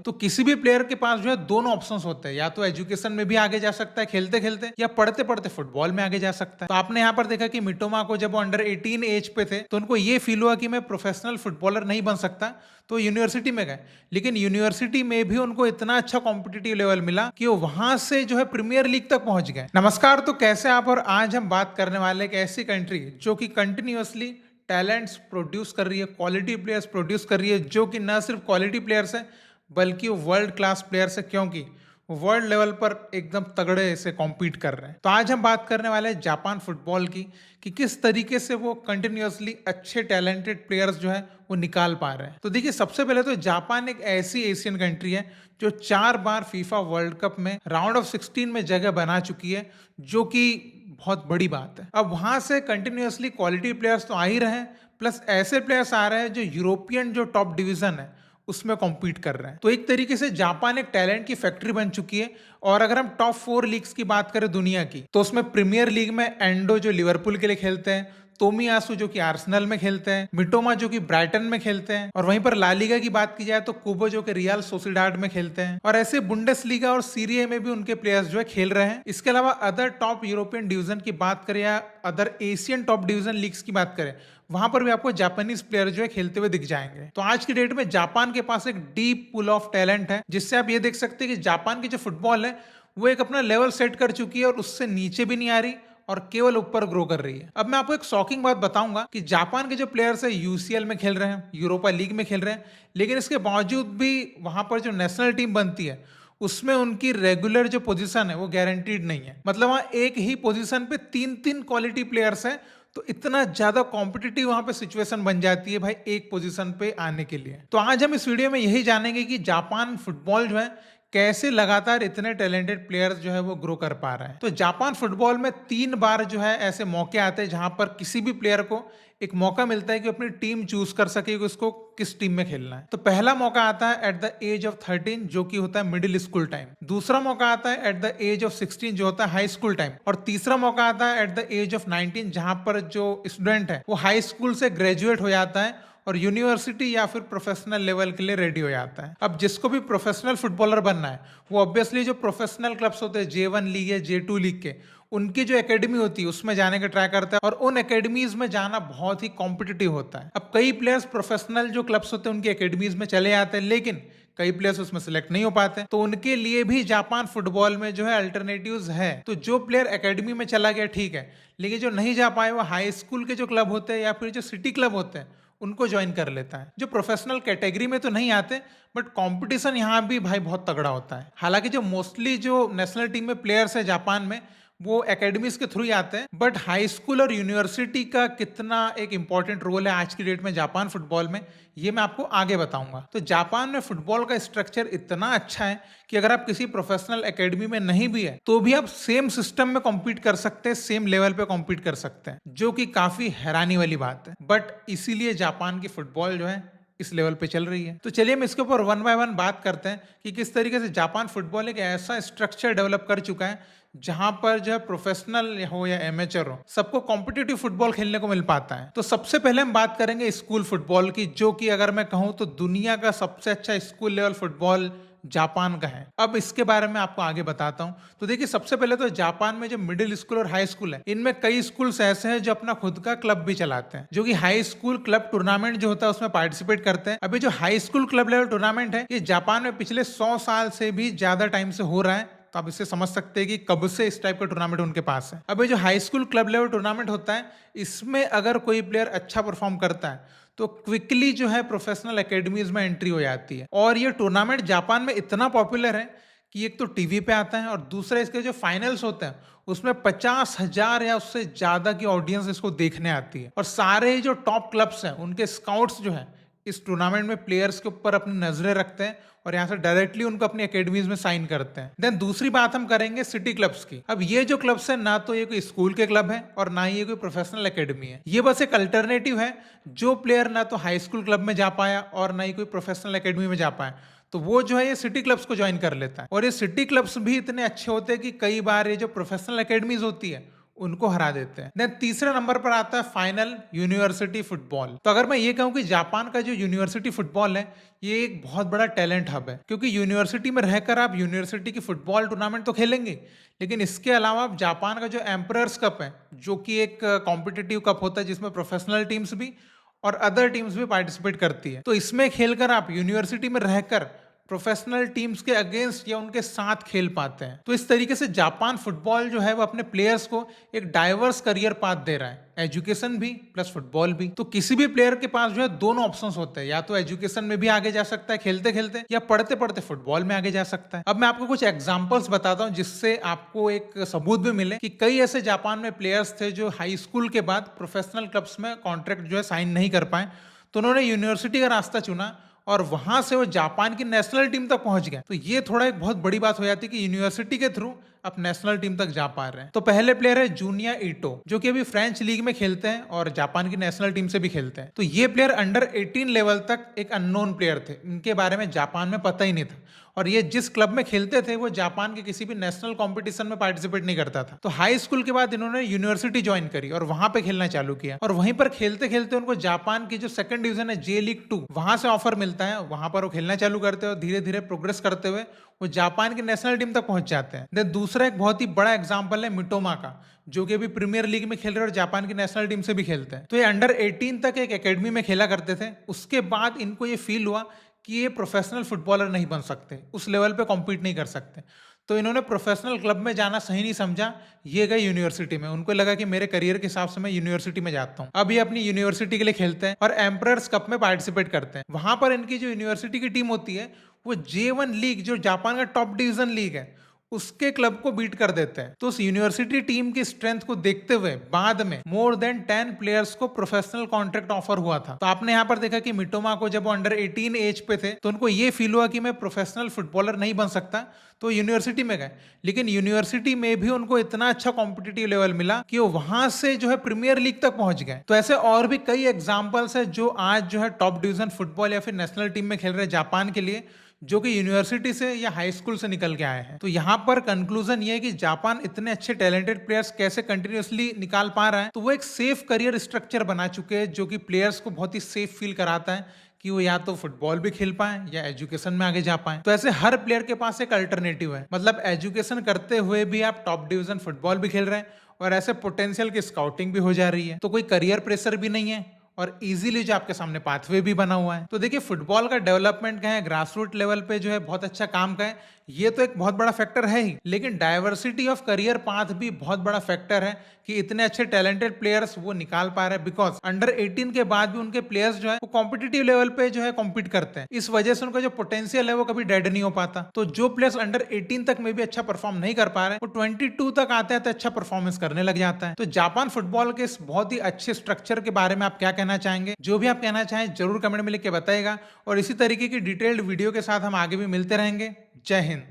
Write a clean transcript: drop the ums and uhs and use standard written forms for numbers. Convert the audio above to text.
तो किसी भी प्लेयर के पास जो है दोनों ऑप्शंस होते हैं, या तो एजुकेशन में भी आगे जा सकता है खेलते खेलते, या पढ़ते पढ़ते फुटबॉल में आगे जा सकता है। तो आपने यहाँ पर देखा कि मिटोमा को जब वो अंडर 18 एज पे थे तो उनको ये फील हुआ कि मैं प्रोफेशनल फुटबॉलर नहीं बन सकता, तो यूनिवर्सिटी में गए। लेकिन यूनिवर्सिटी में भी उनको इतना अच्छा कॉम्पिटिटिव लेवल मिला कि वो वहां से जो है प्रीमियर लीग तक पहुंच गए। नमस्कार, तो कैसे आप? और आज हम बात करने वाले एक ऐसी कंट्री जो कि कंटिन्यूअसली टैलेंट्स प्रोड्यूस कर रही है, क्वालिटी प्लेयर्स प्रोड्यूस कर रही है, जो कि न सिर्फ क्वालिटी प्लेयर्स है बल्कि वो वर्ल्ड क्लास प्लेयर्स है, क्योंकि वर्ल्ड लेवल पर एकदम तगड़े से कॉम्पीट कर रहे हैं। तो आज हम बात करने वाले हैं जापान फुटबॉल की, कि किस तरीके से वो कंटिन्यूअसली अच्छे टैलेंटेड प्लेयर्स जो है वो निकाल पा रहे हैं। तो देखिए, सबसे पहले तो जापान एक ऐसी एशियन कंट्री है जो 4 बार फीफा वर्ल्ड कप में राउंड ऑफ 16 में जगह बना चुकी है, जो कि बहुत बड़ी बात है। अब वहां से कंटिन्यूअसली क्वालिटी प्लेयर्स तो आ ही रहे हैं, प्लस ऐसे प्लेयर्स आ रहे हैं जो यूरोपियन जो टॉप डिवीजन है उसमें कॉम्पीट कर रहे हैं। तो एक तरीके से जापान एक टैलेंट की फैक्ट्री बन चुकी है। और अगर हम टॉप 4 लीग्स की बात करें दुनिया की, तो उसमें प्रीमियर लीग में एंडो जो लिवरपूल के लिए खेलते हैं, तोमियासु जो कि आर्सेनल में खेलते हैं, मिटोमा जो कि ब्राइटन में खेलते हैं, और वहीं पर ला लीगा की बात की जाए तो कुबो जो कि रियल सोसिडाड में खेलते हैं, और ऐसे बुंडेस लीगा और सीरिया में भी उनके प्लेयर्स जो है खेल रहे हैं। इसके अलावा अदर टॉप यूरोपियन डिवीजन की बात करें या other Asian top division leagues की बात करें, वहां पर भी आपको जापानीज प्लेयर जो है खेलते हुए दिख जाएंगे। तो आज की डेट में जापान के पास एक डीप पूल ऑफ टैलेंट है, जिससे आप ये देख सकते हैं कि जापान की जो फुटबॉल है वो एक अपना लेवल सेट कर चुकी है और उससे नीचे भी नहीं आ रही और केवल ऊपर ग्रो कर रही है। अब मैं आपको एक शॉकिंग बात बताऊंगा कि जापान के जो प्लेयर्स है यूसीएल में खेल रहे हैं, यूरोपा लीग में खेल रहे हैं, लेकिन इसके बावजूद भी वहां पर जो नेशनल टीम बनती है उसमें उनकी रेगुलर जो पोजीशन है वो गारंटीड नहीं है। मतलब वहां एक ही पोजीशन पे 3-3 क्वालिटी प्लेयर्स हैं, तो इतना ज्यादा कॉम्पिटिटिव वहां पे सिचुएशन बन जाती है भाई एक पोजीशन पे आने के लिए। तो आज हम इस वीडियो में यही जानेंगे कि जापान फुटबॉल जो है कैसे लगातार इतने टैलेंटेड प्लेयर्स जो है वो ग्रो कर पा रहे हैं। तो जापान फुटबॉल में 3 बार जो है ऐसे मौके आते हैं जहां पर किसी भी प्लेयर को एक मौका मिलता है कि अपनी टीम चूज कर सके कि उसको किस टीम में खेलना है। तो पहला मौका आता है एट द एज ऑफ 13, जो कि होता है मिडिल स्कूल टाइम। दूसरा मौका आता है एट द एज ऑफ 16, जो होता है हाई स्कूल टाइम। और तीसरा मौका आता है एट द एज ऑफ 19, जहां पर जो स्टूडेंट है वो हाई स्कूल से ग्रेजुएट हो जाता है और यूनिवर्सिटी या फिर प्रोफेशनल लेवल के लिए रेडी हो जाता है। अब जिसको भी प्रोफेशनल फुटबॉलर बनना है वो ऑब्वियसली जो प्रोफेशनल क्लब्स होते हैं J1 लीग या J2 लीग के, उनकी जो एकेडमी होती है उसमें जाने का ट्राई करता है, और उन एकेडमीज में जाना बहुत ही कॉम्पिटिटिव होता है। अब कई प्लेयर्स प्रोफेशनल जो क्लब्स होते हैं उनकी एकेडमीज में चले जाते हैं, लेकिन कई प्लेयर्स उसमें सिलेक्ट नहीं हो पाते, तो उनके लिए भी जापान फुटबॉल में जो है अल्टरनेटिव्स है। तो जो प्लेयर एकेडमी में चला गया ठीक है, लेकिन जो नहीं जा पाए वो हाई स्कूल के जो क्लब होते हैं या फिर जो सिटी क्लब होते हैं उनको ज्वाइन कर लेता है, जो प्रोफेशनल कैटेगरी में तो नहीं आते, बट कंपटीशन यहाँ भी भाई बहुत तगड़ा होता है। हालांकि जो मोस्टली जो नेशनल टीम में प्लेयर्स है जापान में वो एकेडमीज के थ्रू ही आते हैं, बट हाई स्कूल और यूनिवर्सिटी का कितना एक इंपॉर्टेंट रोल है आज की डेट में जापान फुटबॉल में, ये मैं आपको आगे बताऊंगा। तो जापान में फुटबॉल का स्ट्रक्चर इतना अच्छा है कि अगर आप किसी प्रोफेशनल एकेडमी में नहीं भी है तो भी आप सेम सिस्टम में कॉम्पीट कर सकते हैं, सेम लेवल पे कॉम्पीट कर सकते हैं, जो कि काफी हैरानी वाली बात है। बट इसीलिए जापान की फुटबॉल जो है इस लेवल पे चल रही है। तो चलिए हम इसके ऊपर वन बाय वन बात करते हैं कि किस तरीके से जापान फुटबॉल एक ऐसा स्ट्रक्चर डेवलप कर चुका है जहां पर जो है प्रोफेशनल हो या एमेचर हो सबको कॉम्पिटिटिव फुटबॉल खेलने को मिल पाता है। तो सबसे पहले हम बात करेंगे स्कूल फुटबॉल की, जो कि अगर मैं कहूं तो दुनिया का सबसे अच्छा स्कूल लेवल फुटबॉल जापान का है। अब इसके बारे में आपको आगे बताता हूं। तो देखिए, सबसे पहले तो जापान में जो मिडिल स्कूल और हाई स्कूल है, इनमें कई स्कूल्स ऐसे हैं जो अपना खुद का क्लब भी चलाते हैं, जो कि हाई स्कूल क्लब टूर्नामेंट जो होता है उसमें पार्टिसिपेट करते हैं। अभी जो high school club level tournament है ये जापान में पिछले 100 साल से भी ज्यादा टाइम से हो रहा है। तो आप इससे समझ सकते हैं कि कब से इस टाइप का टूर्नामेंट उनके पास है। अब ये जो high school club level tournament होता है, इसमें अगर कोई प्लेयर अच्छा परफॉर्म करता है तो क्विकली जो है प्रोफेशनल एकेडमीज में एंट्री हो जाती है। और ये टूर्नामेंट जापान में इतना पॉपुलर है कि एक तो टीवी पे आता है और दूसरा इसके जो फाइनल्स होते हैं उसमें 50,000 या उससे ज्यादा की ऑडियंस इसको देखने आती है। और सारे जो टॉप क्लब्स हैं उनके स्काउट्स जो है इस टूर्नामेंट में प्लेयर्स के ऊपर अपनी नजरें रखते हैं और यहाँ से डायरेक्टली उनको अपनी एकेडमीज में साइन करते हैं। देन दूसरी बात हम करेंगे सिटी क्लब्स की। अब ये जो क्लब्स है ना तो ये कोई स्कूल के क्लब है और ना ही ये कोई प्रोफेशनल एकेडमी है, ये बस एक अल्टरनेटिव है। जो प्लेयर ना तो हाई स्कूल क्लब में जा पाया और ना ही कोई प्रोफेशनल एकेडमी में जा पाया तो वो जो है ये सिटी क्लब्स को ज्वाइन कर लेता है। और ये सिटी क्लब्स भी इतने अच्छे होते हैं कि कई बार ये जो प्रोफेशनल एकेडमीज होती है उनको हरा देते हैं। देन तीसरे नंबर पर आता है फाइनल यूनिवर्सिटी फुटबॉल। तो अगर मैं ये कहूँ कि जापान का जो यूनिवर्सिटी फुटबॉल है ये एक बहुत बड़ा टैलेंट हब है, क्योंकि यूनिवर्सिटी में रहकर आप यूनिवर्सिटी की फुटबॉल टूर्नामेंट तो खेलेंगे, लेकिन इसके अलावा आप जापान का जो एम्परर्स कप है, जो कि एक कॉम्पिटिटिव कप होता है जिसमें प्रोफेशनल टीम्स भी और अदर टीम्स भी पार्टिसिपेट करती है, तो इसमें खेलकर आप यूनिवर्सिटी में रहकर प्रोफेशनल टीम्स के अगेंस्ट या उनके साथ खेल पाते हैं। तो इस तरीके से जापान फुटबॉल जो है वो अपने प्लेयर्स को एक डाइवर्स करियर पाथ दे रहा है, एजुकेशन भी प्लस फुटबॉल भी। तो किसी भी प्लेयर के पास जो है दोनों ऑप्शंस होते हैं, या तो एजुकेशन में भी आगे जा सकता है खेलते खेलते, या पढ़ते पढ़ते फुटबॉल में आगे जा सकता है। अब मैं आपको कुछ एग्जांपल्स बताता हूं जिससे आपको एक सबूत भी मिले कि कई ऐसे जापान में प्लेयर्स थे जो हाई स्कूल के बाद प्रोफेशनल क्लब्स में कॉन्ट्रैक्ट जो है साइन नहीं कर पाए, तो उन्होंने यूनिवर्सिटी का रास्ता चुना और वहां से वो जापान की नेशनल टीम तक पहुंच गए। तो ये थोड़ा एक बहुत बड़ी बात हो जाती है कि यूनिवर्सिटी के थ्रू आप नेशनल टीम तक जा पा रहे हैं। तो पहले प्लेयर है जूनिया ईटो, जो कि अभी फ्रेंच लीग में खेलते हैं और जापान की नेशनल टीम से भी खेलते हैं। तो ये प्लेयर अंडर 18 लेवल तक एक अननोन प्लेयर थे, इनके बारे में जापान में पता ही नहीं था, और ये जिस क्लब में खेलते थे वो जापान के किसी भी नेशनल कंपटीशन में पार्टिसिपेट नहीं करता था। तो हाई स्कूल के बाद इन्होंने यूनिवर्सिटी ज्वाइन करी और वहां पे खेलना चालू किया, और वहीं पर खेलते खेलते उनको जापान की जो सेकंड डिवीजन है जे लीग 2, वहां से ऑफर मिलता है। वहां पर वो खेलना चालू करते हैं और धीरे धीरे प्रोग्रेस करते हुए वो जापान की नेशनल टीम तक पहुंच जाते हैं। देन दूसरा एक बहुत ही बड़ा एग्जांपल है मिटोमा का, जो कि अभी प्रीमियर लीग में खेल रहे हैं और जापान की नेशनल टीम से भी खेलते हैं। तो ये अंडर 18 तक एक एकेडमी में खेला करते थे। उसके बाद इनको ये फील हुआ कि ये प्रोफेशनल फुटबॉलर नहीं बन सकते, उस लेवल पे कॉम्पीट नहीं कर सकते, तो इन्होंने प्रोफेशनल क्लब में जाना सही नहीं समझा, ये गए यूनिवर्सिटी में। उनको लगा कि मेरे करियर के हिसाब से मैं यूनिवर्सिटी में जाता हूँ। अब ये अपनी यूनिवर्सिटी के लिए खेलते हैं और एम्परर्स कप में पार्टिसिपेट करते हैं। वहां पर इनकी जो यूनिवर्सिटी की टीम होती है वो J1 लीग, जो जापान का टॉप डिवीजन लीग है, उसके क्लब को बीट कर देते हैं। तो उस यूनिवर्सिटी टीम की स्ट्रेंथ को देखते हुए बाद में मोर देन 10 प्लेयर्स को प्रोफेशनल कॉन्ट्रैक्ट ऑफर हुआ था। तो आपने यहाँ पर देखा कि मिटोमा को जब वो अंडर 18 एज पे थे तो उनको ये फील हुआ कि मैं प्रोफेशनल फुटबॉलर नहीं बन सकता, तो यूनिवर्सिटी में गए। लेकिन यूनिवर्सिटी में भी उनको इतना अच्छा कॉम्पिटिटिव लेवल मिला कि वो वहां से जो है प्रीमियर लीग तक पहुंच गए। तो ऐसे और भी कई एग्जाम्पल्स है जो आज जो है टॉप डिवीजन फुटबॉल या फिर नेशनल टीम में खेल रहे जापान के लिए, जो कि यूनिवर्सिटी से या हाई स्कूल से निकल के आए हैं। तो यहाँ पर कंक्लूजन ये है कि जापान इतने अच्छे टैलेंटेड प्लेयर्स कैसे कंटिन्यूअसली निकाल पा रहा है, तो वो एक सेफ करियर स्ट्रक्चर बना चुके हैं, जो कि प्लेयर्स को बहुत ही सेफ फील कराता है कि वो या तो फुटबॉल भी खेल पाए या एजुकेशन में आगे जा पाए। तो ऐसे हर प्लेयर के पास एक अल्टरनेटिव है, मतलब एजुकेशन करते हुए भी आप टॉप डिवीजन फुटबॉल भी खेल रहे हैं और ऐसे पोटेंशियल की स्काउटिंग भी हो जा रही है। तो कोई करियर प्रेशर भी नहीं है और इजीली जो आपके सामने पाथवे भी बना हुआ है। तो देखिए फुटबॉल का डेवलपमेंट का है, ग्रास रूट लेवल पे जो है बहुत अच्छा काम का है, ये तो एक बहुत बड़ा फैक्टर है ही, लेकिन डाइवर्सिटी ऑफ करियर पाथ भी बहुत बड़ा फैक्टर है कि इतने अच्छे टैलेंटेड प्लेयर्स वो निकाल पा रहे हैं, बिकॉज अंडर 18 के बाद भी उनके प्लेयर्स जो है वो कॉम्पिटिटिव लेवल पे जो है कॉम्पीट करते हैं। इस वजह से उनका जो पोटेंशियल है वो कभी डेड नहीं हो पाता। तो जो प्लेयर्स अंडर 18 तक में भी अच्छा परफॉर्म नहीं कर पा रहे, वो 22 तक आते हैं तो अच्छा परफॉर्मेंस करने लग जाता है। तो जापान फुटबॉल के इस बहुत ही अच्छे स्ट्रक्चर के बारे में आप क्या कहना चाहेंगे? जो भी आप कहना चाहें जरूर कमेंट में लिख के बताइएगा, और इसी तरीके की डिटेल्ड वीडियो के साथ हम आगे भी मिलते रहेंगे। जय हिंद।